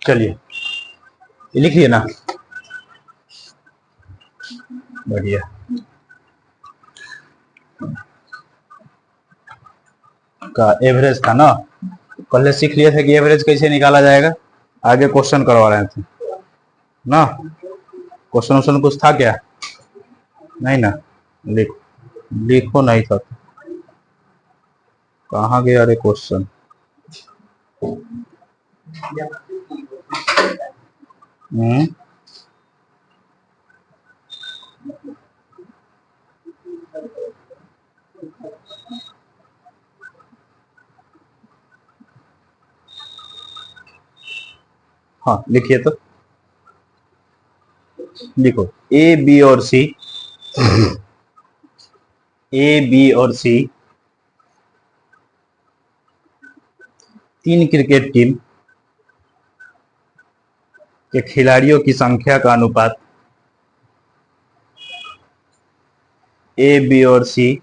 चलिए लिख लिए ना, बढ़िया। का एवरेज था ना, पहले सीख लिए थे कि एवरेज कैसे निकाला जाएगा, आगे क्वेश्चन करवा रहे थे ना। क्वेश्चन कुछ था क्या? नहीं ना, लिखो नहीं था। कहाँ गया अरे क्वेश्चन? हाँ लिखिए तो, लिखो ए बी और सी, ए बी और सी तीन क्रिकेट टीम के खिलाड़ियों की संख्या का अनुपात, ए बी और सी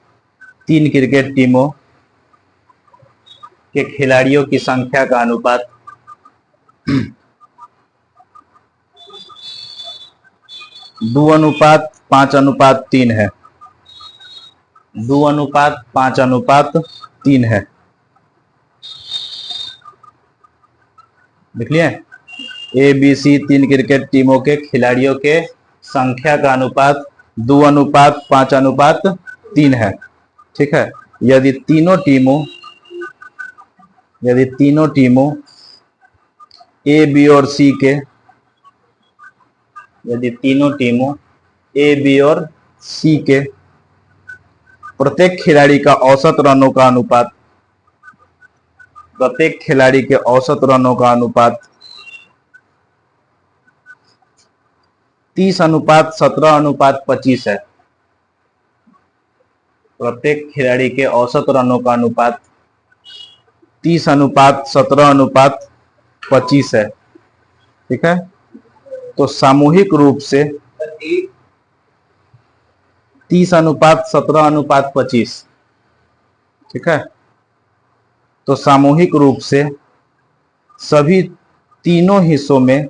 तीन क्रिकेट टीमों के खिलाड़ियों की संख्या का अनुपात 2:5:3 है। 2:5:3 है, लिख लिए। ए बी सी तीन क्रिकेट टीमों के खिलाड़ियों के संख्या का अनुपात 2:5:3 है, ठीक है। यदि तीनों टीमों ए बी और सी के, यदि तीनों टीमों ए बी और सी के प्रत्येक खिलाड़ी का औसत रनों का अनुपात, प्रत्येक खिलाड़ी के औसत रनों का अनुपात 30:17:25 है। प्रत्येक खिलाड़ी के औसत रनों का अनुपात 30:17:25 है, ठीक है। तो सामूहिक रूप से 30:17:25, ठीक है। तो सामूहिक रूप से सभी तीनों हिस्सों में,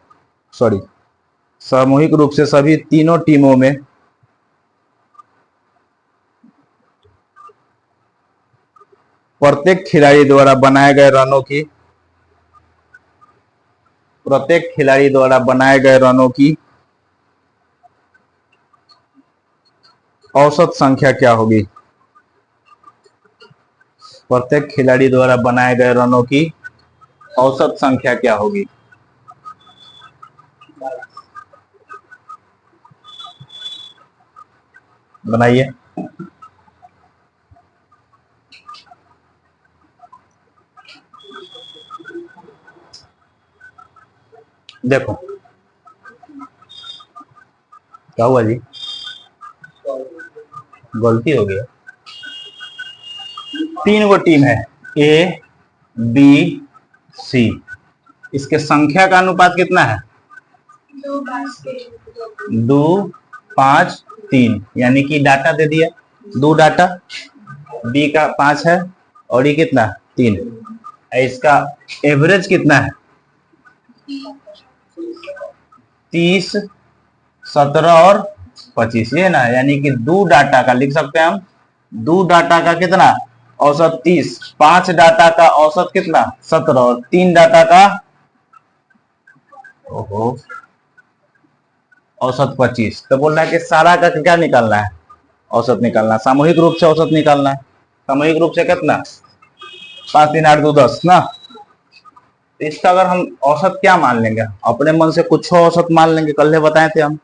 सामूहिक रूप से सभी तीनों टीमों में प्रत्येक खिलाड़ी द्वारा बनाए गए रनों की, प्रत्येक खिलाड़ी द्वारा बनाए गए रनों की औसत संख्या क्या होगी? प्रत्येक खिलाड़ी द्वारा बनाए गए रनों की औसत संख्या क्या होगी? बनाइए। देखो क्या हुआ जी, गलती हो गया। तीन गो टीम है, ए बी सी, इसके संख्या का अनुपात कितना है? 2:5:3, यानी कि डाटा दे दिया, 2 डाटा, बी का 5 है और ये कितना 3, इसका एवरेज कितना है? 30, 17 और 25, ये ना, यानी कि 2 डाटा का लिख सकते हैं हम, 2 डाटा का कितना औसत 30, 5 डाटा का औसत कितना 17 और 3 डाटा का औसत 25। तो बोल रहा है कि सारा का क्या निकालना है? औसत निकालना, सामूहिक रूप से औसत निकालना है। सामूहिक रूप से कितना? 5 3 8 2 10 ना। तो इसका अगर हम औसत क्या मान लेंगे, अपने मन से कुछ औसत मान लेंगे, कल बताए थे हम,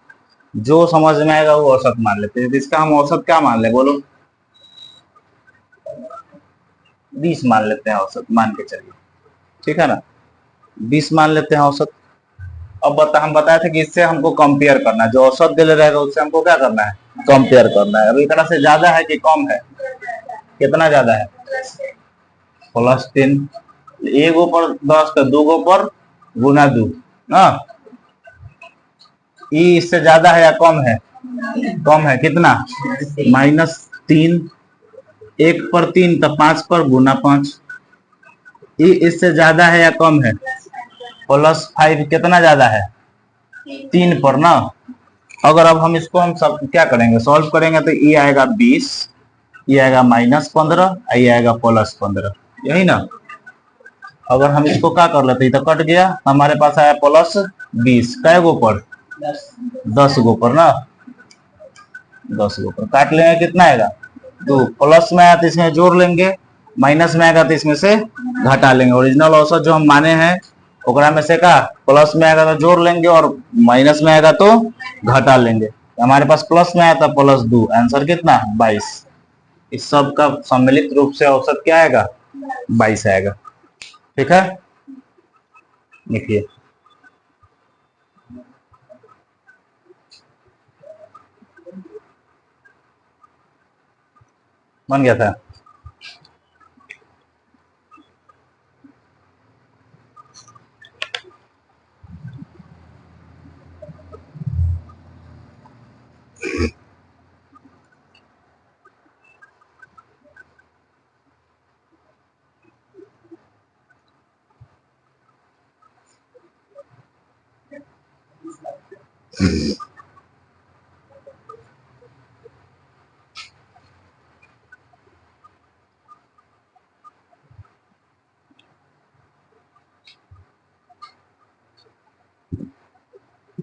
जो समझ में आएगा वो औसत मान लेते हैं। इसका हम औसत क्या मान ले, बोलो? 20 मान लेते हैं औसत, मान के चलिए, ठीक है ना, 20 मान लेते हैं औसत। अब हम बताए थे कि इससे हमको कंपेयर करना है, जो औसत दे रहेगा उससे हमको क्या करना है, कंपेयर करना है। अभी तरह से ज्यादा है कि कम है? कितना ज्यादा है? +3, एगो पर 10 तो 2 गो पर गुना 2 ना। ई इससे ज्यादा है या कम है? कम है, कितना? -3 1/3 तो 5 पर गुना 5। ई इससे ज्यादा है या कम है? +5 कितना ज्यादा है? 3 पर ना। अगर अब हम इसको हम सब क्या करेंगे, सॉल्व करेंगे तो ये आएगा 20, ये आएगा -15, ये आएगा +15, यही ना। अगर हम इसको क्या कर लेते तो कट गया, हमारे पास आया +20, कै गो पर? 10 गो पर ना। 10 गो पर काट लेंगे, कितना आएगा? 2। प्लस में आया तो इसमें जोड़ लेंगे, माइनस में आएगा तो इसमें से घटा लेंगे। ओरिजिनल औसत जो हम माने हैं ओकरा में से का प्लस में आएगा तो जोड़ लेंगे और माइनस में आएगा तो घटा लेंगे। हमारे पास प्लस में आया था +2, आंसर कितना? 22। इस सब का सम्मिलित रूप से औसत क्या आएगा? 22 आएगा। ठीक है, देखिए बन गया था।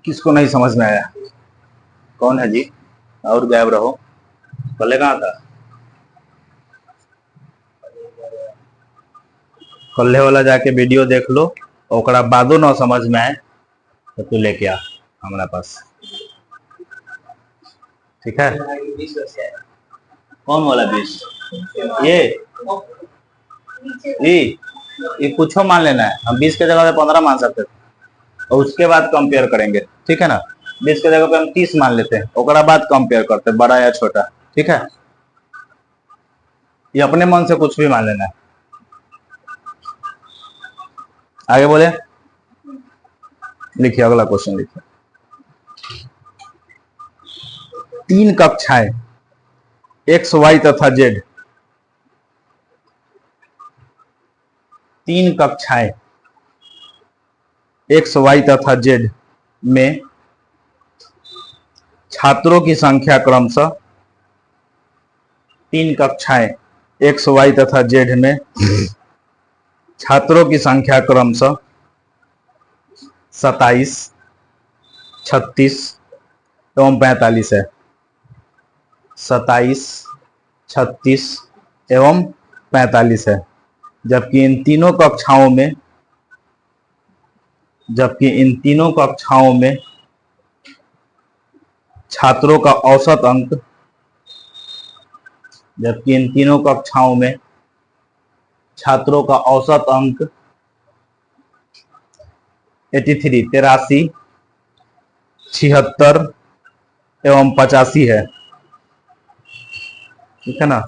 किसको नहीं समझ में आया? कौन है जी? और गायब रहो, पहले कहाँ था? कल्ले वाला जाके वीडियो देख लो, ओकरा बादो ना समझ में आए तो तू लेके आ हमारा पास। ठीक है, कौन वाला 20? ये कुछ मान लेना है, हम 20 के जगह पे 15 मान सकते थे और उसके बाद कंपेयर करेंगे। ठीक है ना, 20 के जगह पे हम 30 मान लेते हैं, ओकरा बाद कंपेयर करते हैं बड़ा या छोटा। ठीक है, ये अपने मन से कुछ भी मान लेना है। आगे बोले, लिखिए अगला क्वेश्चन लिखिए। 3 कक्षाएं x, y तथा z, 3 कक्षाएं x, y तथा z में छात्रों की संख्या क्रमशः 3 कक्षाएं x, y तथा z में छात्रों की संख्या क्रमशः 27, 36 एवं 45 है। 27, 36 एवं 45 है। जबकि इन तीनों कक्षाओं में छात्रों का औसत अंक, जबकि इन तीनों कक्षाओं में छात्रों का औसत अंक 83, 83, 76 एवं 85 है। ठीक है ना,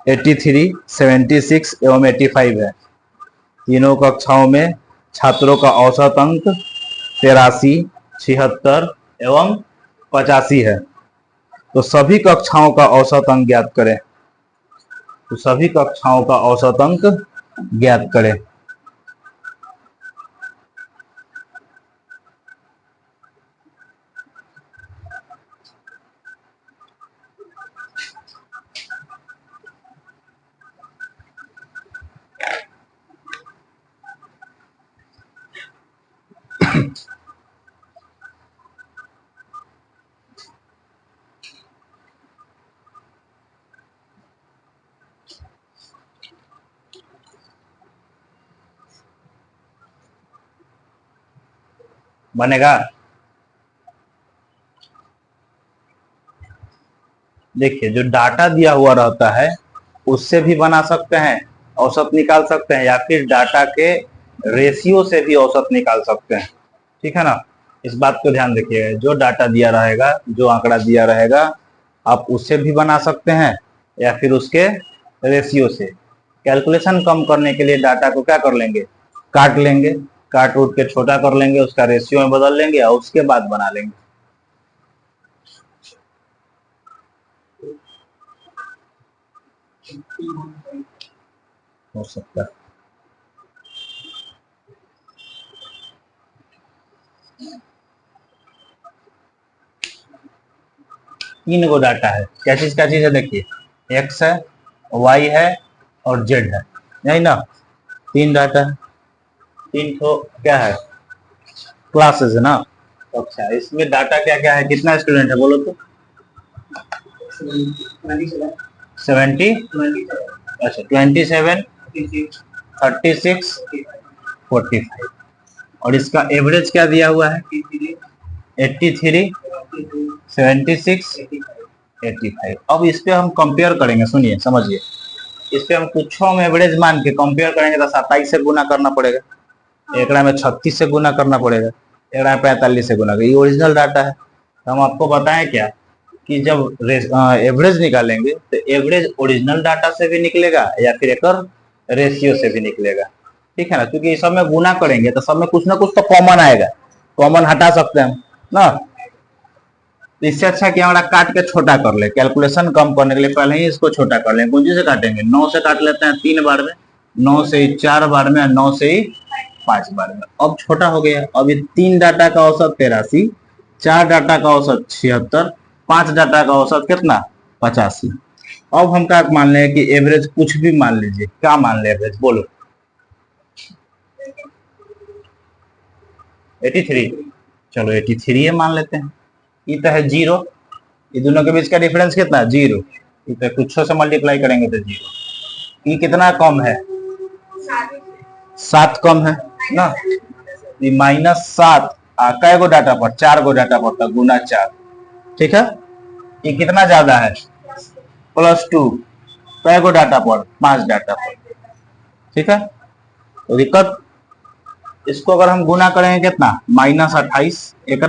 83, 76 एवं 85 है। तीनों कक्षाओं में छात्रों का औसत अंक 83, 76 एवं 85 है। तो सभी कक्षाओं का औसत अंक ज्ञात करें। तो सभी कक्षाओं का औसत अंक ज्ञात करें। बनेगा? देखिए, जो डाटा दिया हुआ रहता है उससे भी बना सकते हैं, औसत निकाल सकते हैं, या फिर डाटा के रेशियो से भी औसत निकाल सकते हैं। ठीक है ना, इस बात को ध्यान रखिएगा। जो डाटा दिया रहेगा, जो आंकड़ा दिया रहेगा, आप उससे भी बना सकते हैं या फिर उसके रेशियो से। कैलकुलेशन कम करने के लिए डाटा को क्या कर लेंगे? काट लेंगे, काट उठ के छोटा कर लेंगे, उसका रेशियो में बदल लेंगे और उसके बाद बना लेंगे। हो सकता है। तीन गो डाटा है, क्या चीज है देखिए, एक्स है, वाई है और जेड है, नहीं ना, तीन डाटा है, तीन तो क्या है, क्लासेस है ना। तो अच्छा, इसमें डाटा क्या क्या है, कितना स्टूडेंट है बोलो तो। 70, अच्छा 27, 36, 45, और इसका एवरेज क्या दिया हुआ है, 83, 76, 85। अब इस पे हम कंपेयर करेंगे, सुनिए समझिए, इस पे हम कुछ में एवरेज मान के कंपेयर करेंगे तो 27 से गुना करना पड़ेगा, एक में 36 से गुना करना पड़ेगा, एक में 45 से गुना, ये ओरिजिनल डाटा है। तो हम आपको बताएं क्या कि जब एवरेज निकालेंगे तो एवरेज ओरिजिनल डाटा से भी निकलेगा या फिर एक रेशियो से भी निकलेगा, ठीक है ना, क्योंकि सब में गुना करेंगे तो सब में कुछ ना कुछ तो कॉमन आएगा, कॉमन हटा सकते हैं हम ना। इससे अच्छा कि हमारा काट के छोटा कर ले, कैलकुलेशन कम करने के लिए पहले ही इसको छोटा कर लें। कुंजी से काटेंगे, 9 से काट लेते हैं 3 बार में, 9 से 4 बार में, 9 से 5 बार में, अब छोटा हो गया। अब ये 3 डाटा का औसत 83, 4 डाटा का औसत 76, 5 डाटा का औसत कितना 85। अब हम क्या मान लें कि एवरेज कुछ भी मान लीजिए, क्या मान ले एवरेज बोलो, 83, चलो 83 मान लेते हैं। ये तो है जीरो, ये दोनों के बीच का डिफरेंस कितना है, जीरो, ये तो कुछ से मल्टीप्लाई करेंगे तो जीरो। ये कितना कम है, 7 कम है ना, ये -7, कै गो डाटा पर, 4 गो डाटा पर, गुना 4, ठीक है। ये कितना ज्यादा है, +2, कै गो डाटा पर, 5 डाटा पर, ठीक है। तो दिक्कत, इसको अगर हम गुना करेंगे कितना, -28, एक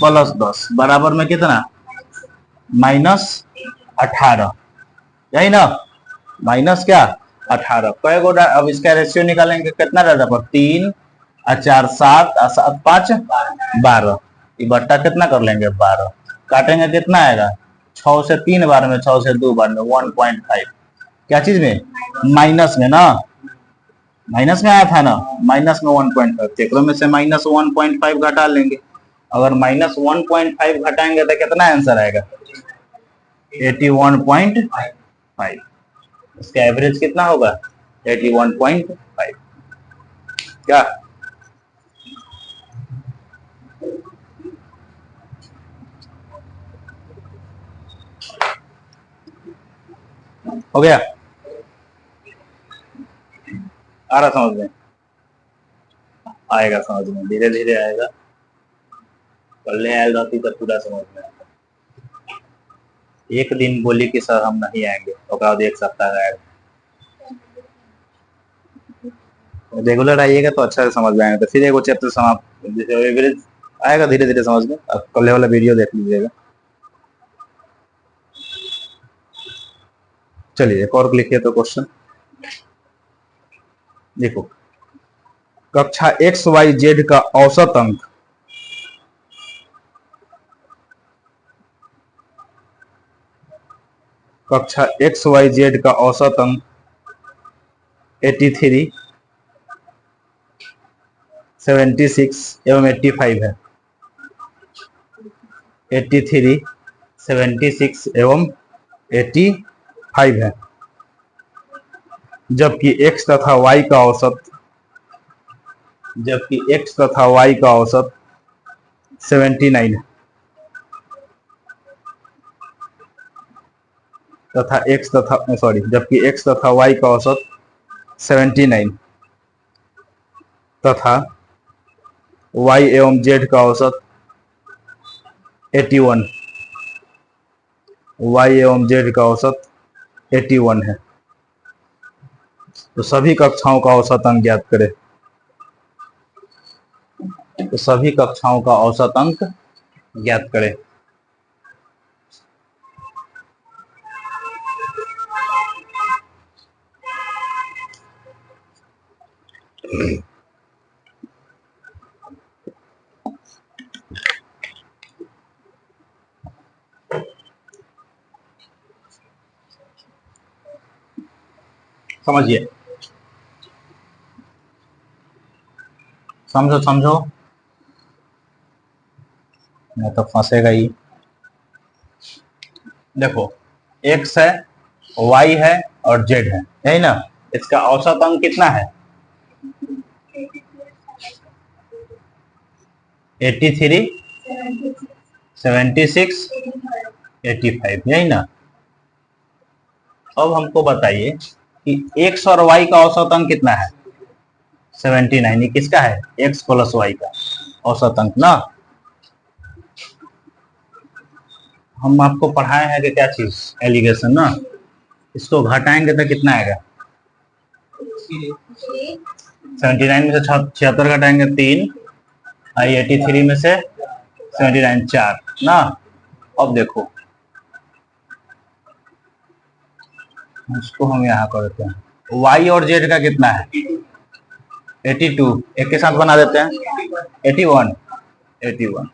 +10 बराबर में कितना, -18, यही ना, माइनस क्या 18, कै गो, अब इसका रेशियो निकालेंगे कितना डाटा पर, 3 और 4 7 और 7 5 12, ये बट्टा कितना कर लेंगे 12, काटेंगे कितना आएगा, 6 से 3 बार में, 6 से 2 बार में, 1.5, क्या चीज में, माइनस में ना, माइनस में आया था ना, माइनस में 1.5, चक्रों में से -1.5 घटा लेंगे, अगर -1.5 घटाएंगे तो कितना आंसर आएगा, 81.5, इसका एवरेज कितना होगा, 81.5, क्या हो गया, आ रहा समझ में, आएगा समझ में, धीरे धीरे आएगा, पढ़ने आयल रहती तो पूरा समझ में आता। एक दिन बोली कि सर हम नहीं आएंगे, और बाद एक सप्ताह आएगा, रेगुलर आइएगा तो अच्छा से समझ में आएगा, तो फिर एक चैप्टर समाप्त, जैसे एवरेज आएगा धीरे धीरे समझ में, कल वाला वीडियो देख लीजिएगा। चलिए एक और लिखिए तो क्वेश्चन देखो, कक्षा एक्स वाई जेड का औसत अंक, कक्षा एक्स वाई जेड का औसत अंक 83, 76 एवं 85 है, 83, 76 एवं 85 है, जबकि x तथा y का औसत, जबकि x तथा y का औसत 79 है, तथा x तथा सॉरी जबकि x तथा y का औसत 79 तथा y एवं z का औसत 81, y एवं z का औसत 81 है, तो सभी कक्षाओं का औसत अंक ज्ञात करें। तो सभी कक्षाओं का औसत अंक ज्ञात करें। समझिए, समझो समझो, मैं तो फंसेगा ही। देखो, एक्स है, वाई है और जेड है, यही ना। इसका औसत अंक कितना है? 83, 76, 85, यही ना। अब हमको बताइए कि एक्स और वाई का औसत अंक कितना है? 79। ये किसका है? एक्स प्लस वाई का औसत अंक ना। हम आपको पढ़ाए हैं कि क्या चीज, एलिगेशन ना। इसको घटाएंगे तो कितना आएगा? 79 में से 76 घटाएंगे 3, और 83 में से 79 4 ना। अब देखो, इसको हम यहाँ करते हैं, y और z का कितना है? 82, एक के साथ बना देते हैं, 81, 81।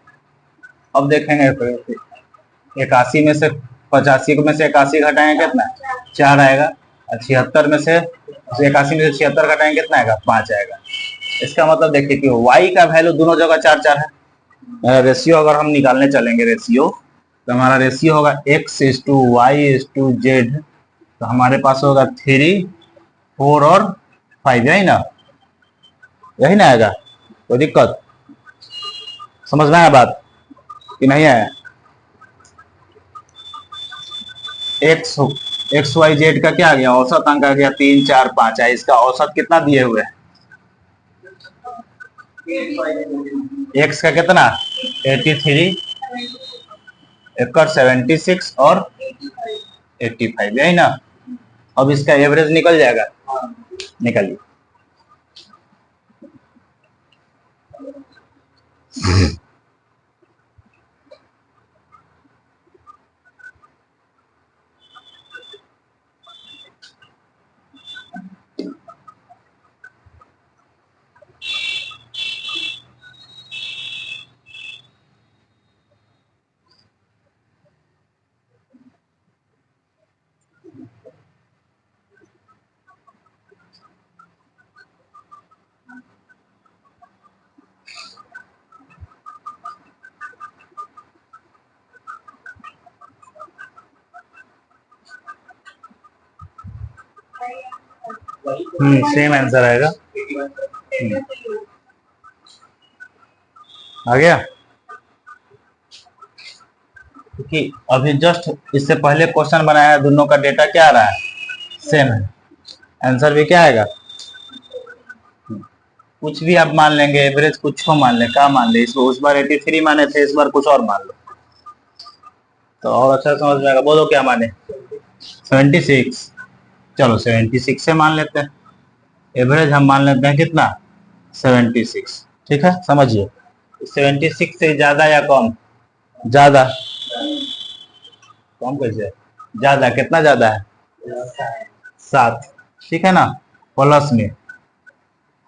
अब देखेंगे 81 में से 85 में से 81 घटाएंगे कितना? 4 आएगा। और 76 में से 81 में से 76 घटाएंगे कितना आएगा? 5 आएगा। इसका मतलब देखिए कि y का वैल्यू दोनों जगह 4 4 है। रेशियो अगर हम निकालने चलेंगे रेशियो, तो हमारा रेशियो होगा x is to y is to z. तो हमारे पास होगा 3, 4 और 5, यही ना, यही ना आएगा। कोई दिक्कत समझ में आया बात कि नहीं आया? एक्स एक्स वाई जेड का क्या आ गया? औसत अंक आ गया 3 4 5 है। इसका औसत कितना दिए हुए है? एक्स का कितना? 83, एक 76 और 85, यही ना। अब इसका एवरेज निकल जाएगा, निकलिए। सेम आंसर आएगा। आ गया, क्योंकि अभी जस्ट इससे पहले क्वेश्चन बनाया है, दोनों का डेटा क्या आ रहा है? सेम है। आंसर भी क्या आएगा? कुछ भी आप मान लेंगे, एवरेज कुछ को मान ले, क्या मान ले, इसको उस बार 83 माने थे, इस बार कुछ और मान लो तो और अच्छा समझ में आएगा। बोलो क्या माने? 76। चलो 76 से मान लेते हैं। एवरेज हम मान लेते हैं कितना? 76। ठीक है, समझिए। 76 से ज्यादा या कम? ज्यादा। कम कैसे? ज्यादा, कितना ज्यादा है? 7। ठीक है ना, प्लस में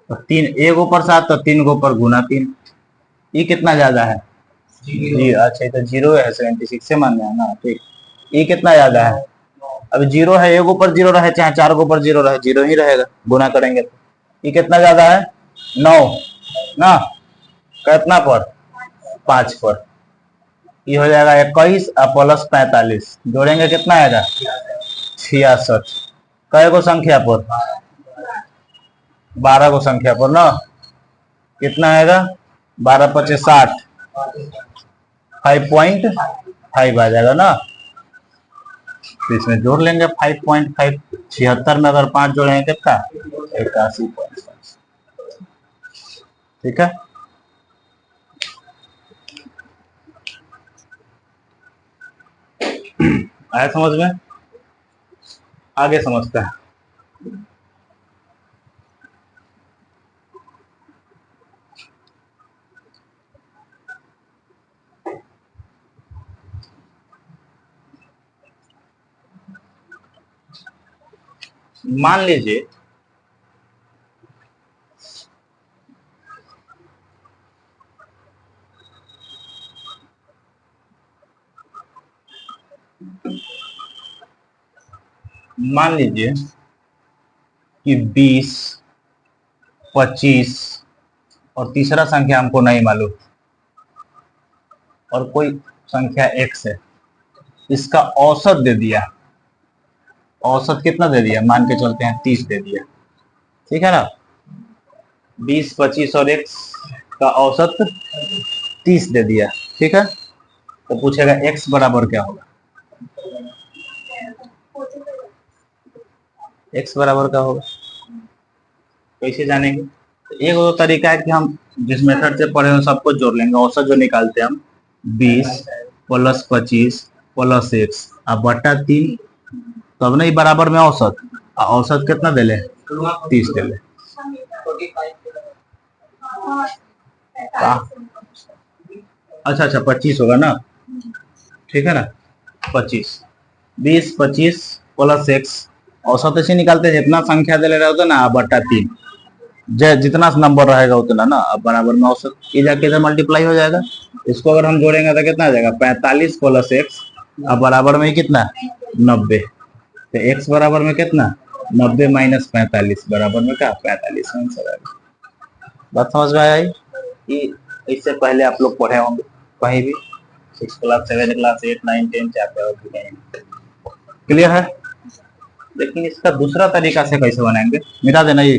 तो 3, एक ऊपर 7 तो 3 के ऊपर गुना 3। ये कितना ज्यादा है? जी अच्छा, तो जीरो है, 76 से मान है ना, ठीक। ये कितना ज्यादा है? अब जीरो है, एक ऊपर जीरो रहे चाहे 4 के ऊपर जीरो रहे, जीरो ही रहेगा, गुना करेंगे तो। ये कितना ज्यादा है? 9 ना। कितना पर? 5 पर। ये हो जाएगा 21 और प्लस 45, जोड़ेंगे कितना आएगा? 66। कई को संख्या पर? 12 को संख्या पर ना। कितना आएगा? 12 पचे 60, 5.5 आ जाएगा ना। तो इसमें जोड़ लेंगे 5.5। 76 में अगर 5 जोड़ेंगे कितना? 81.5। ठीक है, आया समझ में? आगे समझते हैं। मान लीजिए मान लीजिए कि 20, 25 और तीसरा संख्या हमको नहीं मालूम और कोई संख्या x है, इसका औसत दे दिया। औसत कितना दे दिया, मान के चलते हैं 30 दे दिया, ठीक है ना। 20, 25 और x का औसत 30 दे दिया, ठीक है। तो पूछेगा x बराबर क्या होगा, x बराबर क्या होगा, कैसे जानेंगे। तो एक वो तरीका है कि हम जिस मेथड से पढ़े हैं सबको जोड़ लेंगे। औसत जो निकालते हैं हम 20 प्लस 25 प्लस x अब बटा 3, तब नहीं बराबर में औसत। औसत कितना दे ले, 30 दे ले। अच्छा 25 होगा ना, ठीक है ना। 25, 20, 25 प्लस x, औसत ऐसे निकालते हैं जितना संख्या दे ले रहा होता ना बटा 3, जितना नंबर रहेगा उतना ना, अब बराबर में औसत ये जाके इधर मल्टीप्लाई हो जाएगा। इसको अगर हम जोड़ेंगे तो कितना आ जाएगा, 45 प्लस x, अब बराबर में कितना 90। तो x बराबर में कितना 90 माइनस 45 बराबर में क्या 45 आंसर आएगा। बात समझ में आई कि इससे पहले आप लोग पढ़े होंगे कहीं भी 6 क्लास 7 क्लास 8 9 10 चाहते हो कहीं, क्लियर है। लेकिन इसका दूसरा तरीका से कैसे बनाएंगे, मिटा देना ये,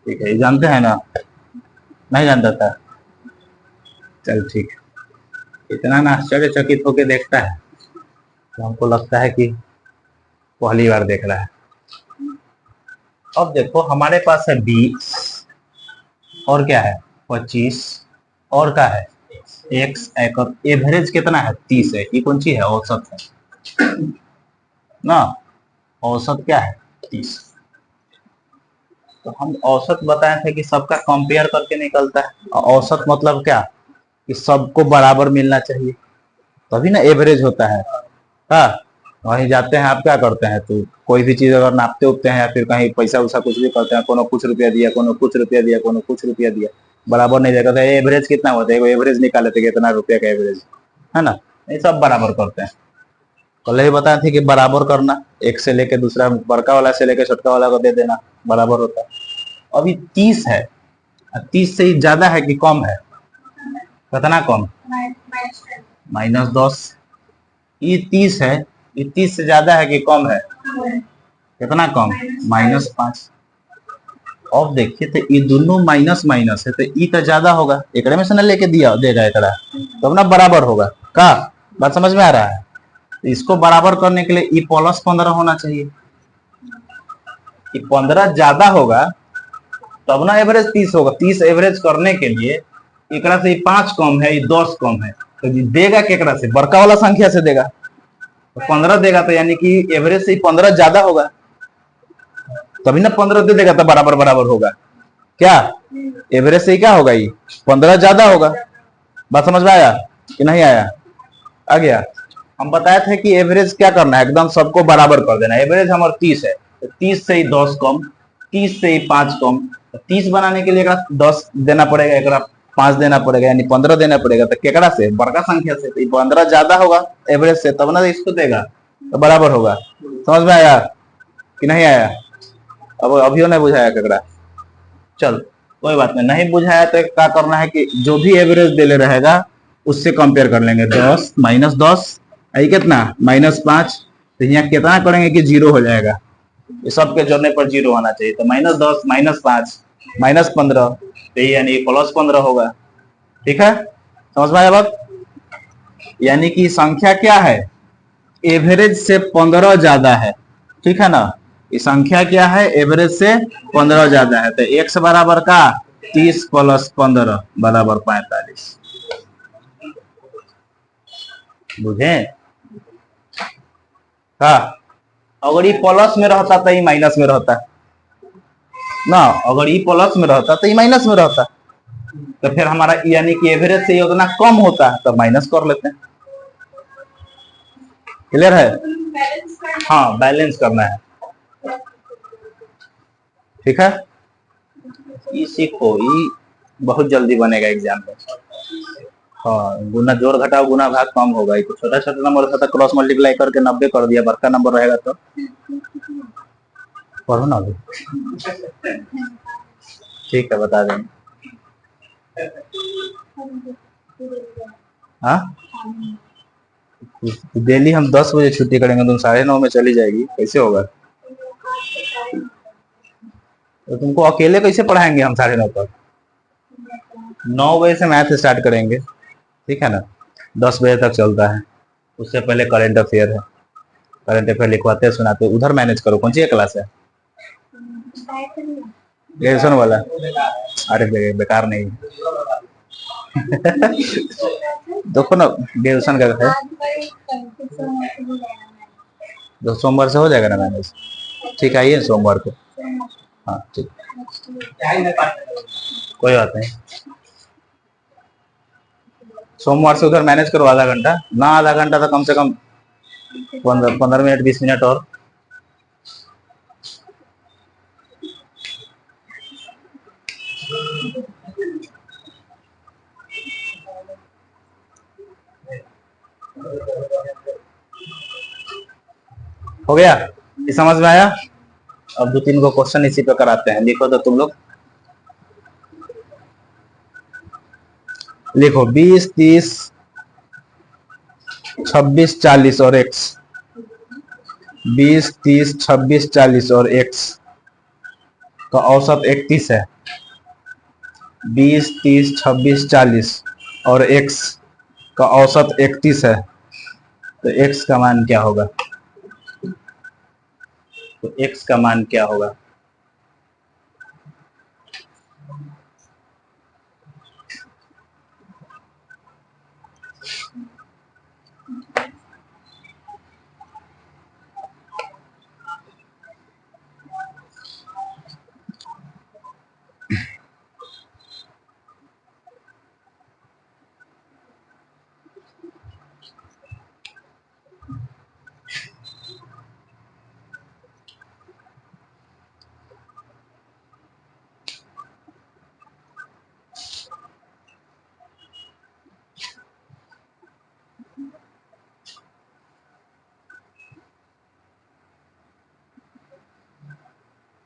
ठीक है, ये जानते हैं ना, नहीं जानता था, चल ठीक है। इतना ना आश्चर्यचकित होके देखता है तो हमको लगता है कि पहली बार देख रहा है। अब देखो हमारे पास है 20 और क्या है 25 और क्या है x, एवरेज कितना है 30 है, ये कौन सी है, औसत है ना। औसत क्या है 30, तो हम औसत बताए थे कि सबका कंपेयर करके निकलता है। औसत मतलब क्या कि सबको बराबर मिलना चाहिए, तभी ना एवरेज होता है। हाँ, वहीं जाते हैं आप क्या करते हैं, तो कोई भी चीज अगर नापते उगते हैं या फिर कहीं पैसा उसा कुछ भी करते हैं, कोनो कुछ रुपया दिया, कोनो कुछ रुपया दिया, कोनो कुछ रुपया दिया, बराबर नहीं देगा तो एवरेज कितना होता है, एवरेज निकाल लेते कितना रुपया का एवरेज है ना। ये सब बराबर करते हैं। कल ही बताए थे कि बराबर करना, एक से लेके दूसरा बड़का वाला से लेके छोटका वाला को दे देना, बराबर होता है। अभी 30 है, 30 से ही ज्यादा है कि कम है, कितना कम, -10। ये 30 है, ये 30 से ज्यादा है कि कम है, कितना कम, -5। अब देखिए तो ये दोनों माइनस माइनस है तो ई तो ज्यादा होगा, एक में से ना लेके दिया देगा एकड़ा, तब ना बराबर होगा का, बात समझ में आ रहा है। तो इसको बराबर करने के लिए ई प्लस 15 होना चाहिए, ये 15 ज्यादा होगा तब ना एवरेज 30 होगा। 30 एवरेज करने के लिए एकड़ा से 5 कम है, ये 10 कम है, तो देगा केकड़ा से, बड़का वाला संख्या से देगा, तो 15 देगा, तो यानी कि एवरेज से 15 ज्यादा होगा, तभी ना 15 दे देगा तो बराबर बराबर होगा क्या, एवरेज से क्या होगा, ये 15 ज्यादा होगा। बात समझ में आया कि नहीं आया, आ गया। हम बताए थे कि एवरेज क्या करना है, एकदम सबको बराबर कर देना। एवरेज हमारा 30 है तो 30 से ही 10 कम, 30 से ही 5 कम, तो 30 बनाने के लिए 10 देना पड़ेगा, एक 5 देना पड़ेगा, यानी 15 देना पड़ेगा। तो केकड़ा से, बड़का संख्या से, तो 15 ज्यादा होगा एवरेज से, तब ना इसको देगा तो बराबर होगा। समझ में आया कि नहीं आया, अब अभी नहीं बुझाया केकड़ा, चल कोई बात नहीं, नहीं बुझाया तो क्या करना है कि जो भी एवरेज दे ले रहेगा उससे कंपेयर कर लेंगे। 10 -10 आई कितना -5, तो यहाँ कितना करेंगे कि 0 हो जाएगा, ये सब के जोड़ने पर 0 होना चाहिए। तो -10 -5 -15, तो यानी +15 होगा, ठीक है, समझ में आया बात। यानी कि संख्या क्या है, एवरेज से 15 ज्यादा है, ठीक है ना। ये संख्या क्या है, एवरेज से 15 ज्यादा है, तो x बराबर का 30 + 15 बराबर 45, बुझे हाँ। अगर ये प्लस में रहता तो ये माइनस में रहता ना, अगर ये प्लस में रहता तो ये माइनस में रहता, तो फिर हमारा यानी कि एवरेज से ये उतना कम होता है तो माइनस कर लेते हैं, क्लियर है। हाँ, बैलेंस करना है, ठीक है। ये सीखो, ये बहुत जल्दी बनेगा एग्जाम में। हाँ, गुना जोड़ घटाओ गुना भाग कम होगा, तो छोटा छोटा नंबर था क्रॉस मल्टीप्लाई करके 90 कर दिया, बड़का नंबर रहेगा तो पढ़ो ना अभी। ठीक है, बता देंगे। हाँ, डेली हम 10 बजे छुट्टी करेंगे, तुम 9:30 में चली जाएगी, कैसे होगा? तो तुमको अकेले कैसे पढ़ाएंगे हम 9:30 तक? 9 बजे से मैथ स्टार्ट करेंगे, ठीक है ना? 10 बजे तक चलता है। उससे पहले करंट अफेयर है, करंट अफेयर लिखवाते हैं, सुनाते हैं। उधर मैनेज करो। कौन सी क्लास है? ग्रेजुएशन वाला? अरे बेकार नहीं। देखो ना, ग्रेजुएशन का है, तो सोमवार से हो जाएगा ना मैनेज। ठीक, आइए सोमवार को। हाँ ठीक, कोई बात नहीं। सोमवार से उधर मैनेज करो, आधा घंटा ना, आधा घंटा तो कम से कम 15 मिनट 20 मिनट और। हो गया, ये समझ में आया? अब 2-3 को क्वेश्चन इसी पे कराते हैं। लिखो तो तुम लोग, लिखो 20, 30, 26, 40 और x। 20, 30, 26, 40 और x का औसत 31 है। 20, 30, 26, 40 और x का औसत 31 है, तो x का मान क्या होगा? तो x का मान क्या होगा?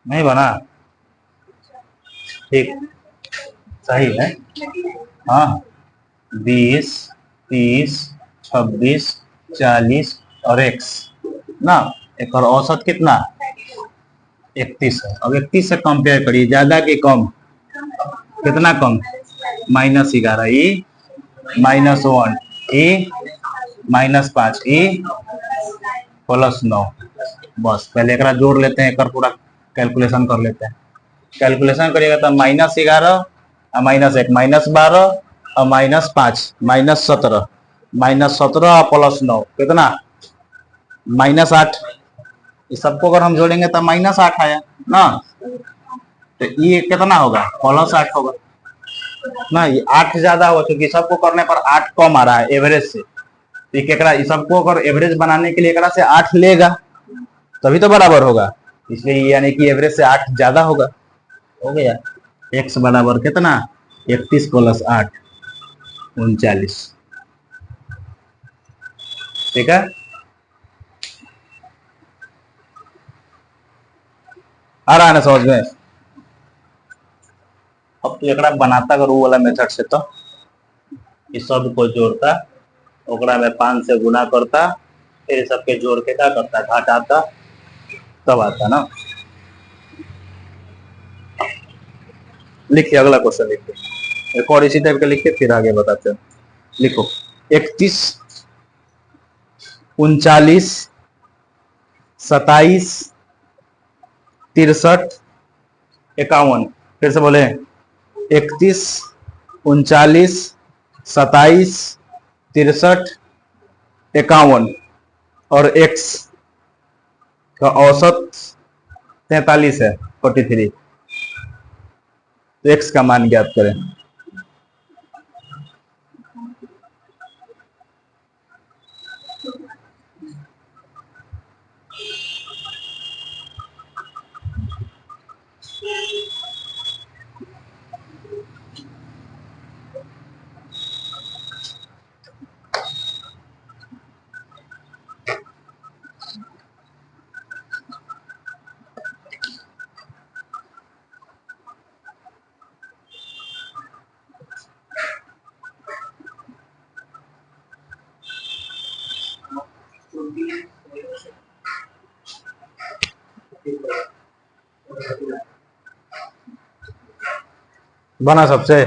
नहीं बना? ठीक, सही है। हाँ, 20, 30, 26, 40 और x ना, एक और औसत कितना? 31 है। अब 31 से कंपेयर करिए, ज्यादा कि कम? कितना कम? -11 ई, -1 ई, -5 ई, +9। बस पहले एक जोड़ लेते हैं, एक पूरा कैलकुलेशन कर लेते हैं। कैलकुलेशन करिएगा तो -11 -1 -12 और -5 -17, -17 और +9 कितना? -8। इस सबको अगर हम जोड़ेंगे तो -8 आया ना, तो ये कितना होगा? +8 होगा ना। ये 8 ज्यादा होगा क्योंकि सबको करने पर 8 कम आ रहा है एवरेज से। ठीक है, सबको अगर एवरेज बनाने के लिए एकरा से 8 लेगा तभी तो बराबर होगा, इसलिए यानी कि एवरेज से 8 ज्यादा होगा। हो गया। x बराबर कितना? 31 + 8, 39। ठीक है, आ रहा है ना समझ में? अब तो एकरा बनाता अगर वो वाला मेथड से, तो इस सब को जोड़ता, ओकरा में 5 से गुना करता, फिर सबके जोड़ के क्या करता? घटाता, तब आता ना। लिखिए अगला क्वेश्चन, लिखिए एक और इसी टाइप का लिखिए, फिर आगे बताते हैं। लिखो 31, 39, 27, 63, 51। फिर से बोले, 31, 39, 27, 63, 51 और x का औसत 43 है, 43। तो x का मान ज्ञात करें। बना सबसे।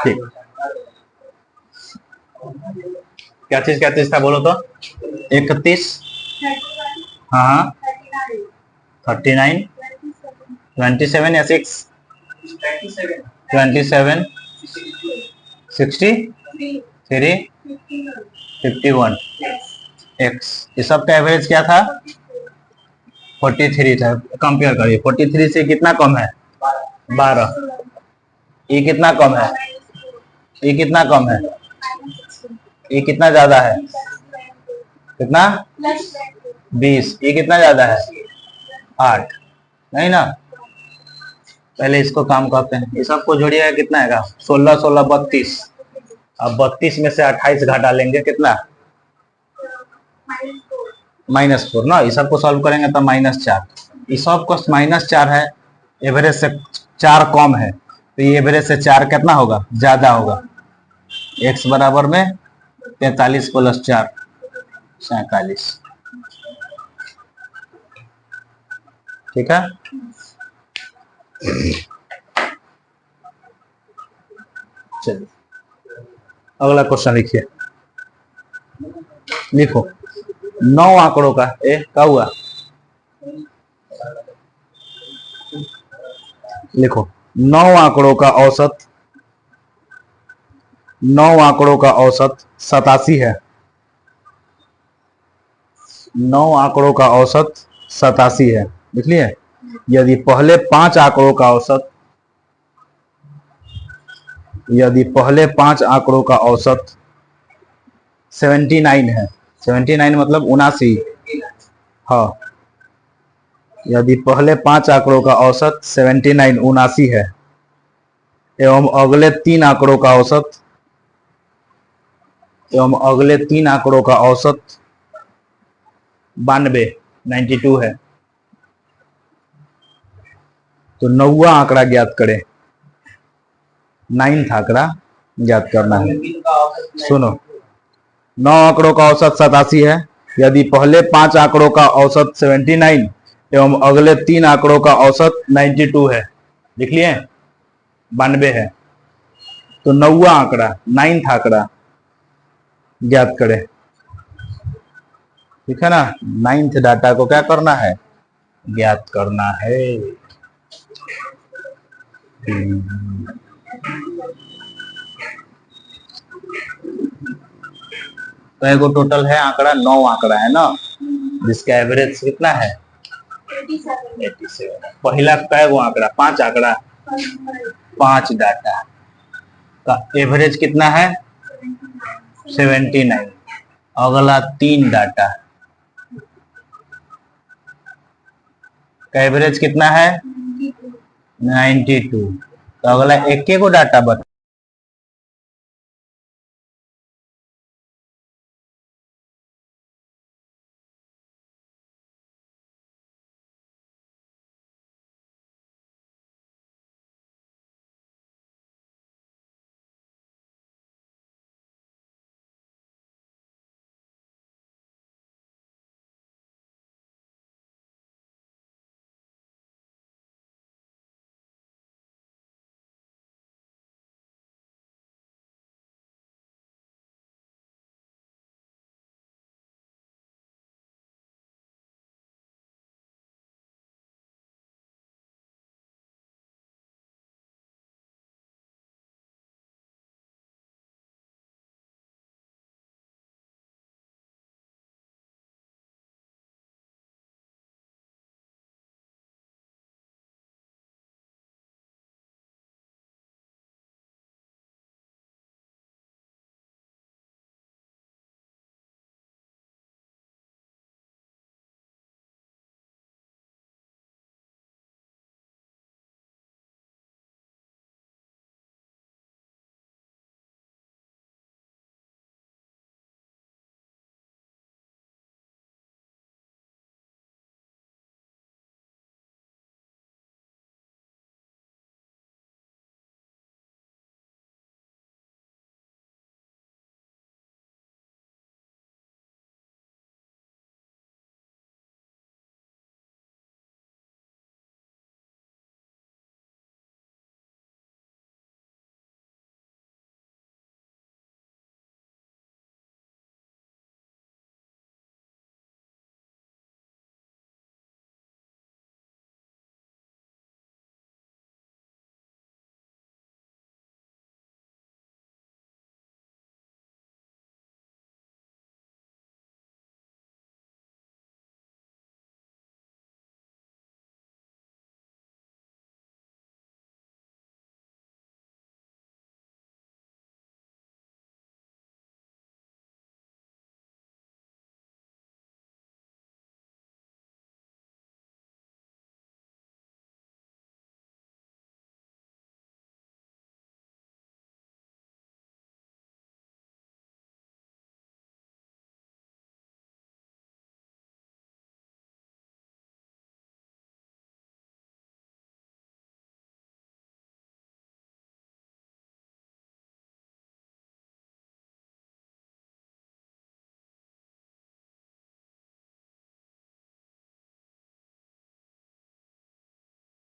ठीक, क्या चीज था बोलो तो। 31, हाँ, 39, 27 या 6, 27, 63, 51, x। इस सब का एवरेज क्या था? 43 था। कंपेयर करिए, 43 से कितना कम है? 12। ये कितना कम है? ये कितना कम है? ये कितना ज्यादा है? कितना? 20। ये कितना ज्यादा है? 8। नहीं ना, पहले इसको काम करते हैं। ये सबको जोड़िएगा, कितना आएगा? 16 16 32। अब 32 में से 28 घटा लेंगे, कितना? -4 ना। इस सबको सॉल्व करेंगे तो -4। इस सब को -4 है, एवरेज से 4 कम है, तो ये एवरेज से 4 कितना होगा? ज्यादा होगा। x बराबर में 43 + 4 47। ठीक है, चलिए अगला क्वेश्चन लिखिए। लिखो 9 आंकड़ों का, क्या हुआ? लिखो 9 आंकड़ों का औसत, 9 आंकड़ों का औसत 87 है। 9 आंकड़ों का औसत 87 है, लिख लिए। यदि पहले 5 आंकड़ों का औसत, यदि पहले 5 आंकड़ों का औसत 79 है, 79 मतलब 79। हाँ, यदि पहले 5 आंकड़ों का औसत 79 79 है, एवं अगले 3 आंकड़ों का औसत, एवं अगले 3 आंकड़ों का औसत 92 92 है, तो 9वां आंकड़ा ज्ञात करें। 9th आंकड़ा ज्ञात करना है। सुनो, 9 आंकड़ों का औसत 87 है, यदि पहले 5 आंकड़ों का औसत 79 एवं अगले 3 आंकड़ों का औसत 92 है। लिख लिए? 92 है, तो 9वां आंकड़ा, 9th आंकड़ा ज्ञात करें। ठीक है ना, 9th डाटा को क्या करना है? ज्ञात करना है। तो एगो टोटल है आंकड़ा, 9 आंकड़ा है ना, जिसका एवरेज कितना है? 87। पहला कै गो आंकड़ा? 5 आंकड़ा, 5 डाटा का एवरेज कितना है? 79। अगला 3 डाटा का एवरेज कितना है? 92। तो अगला एक को डाटा बचा।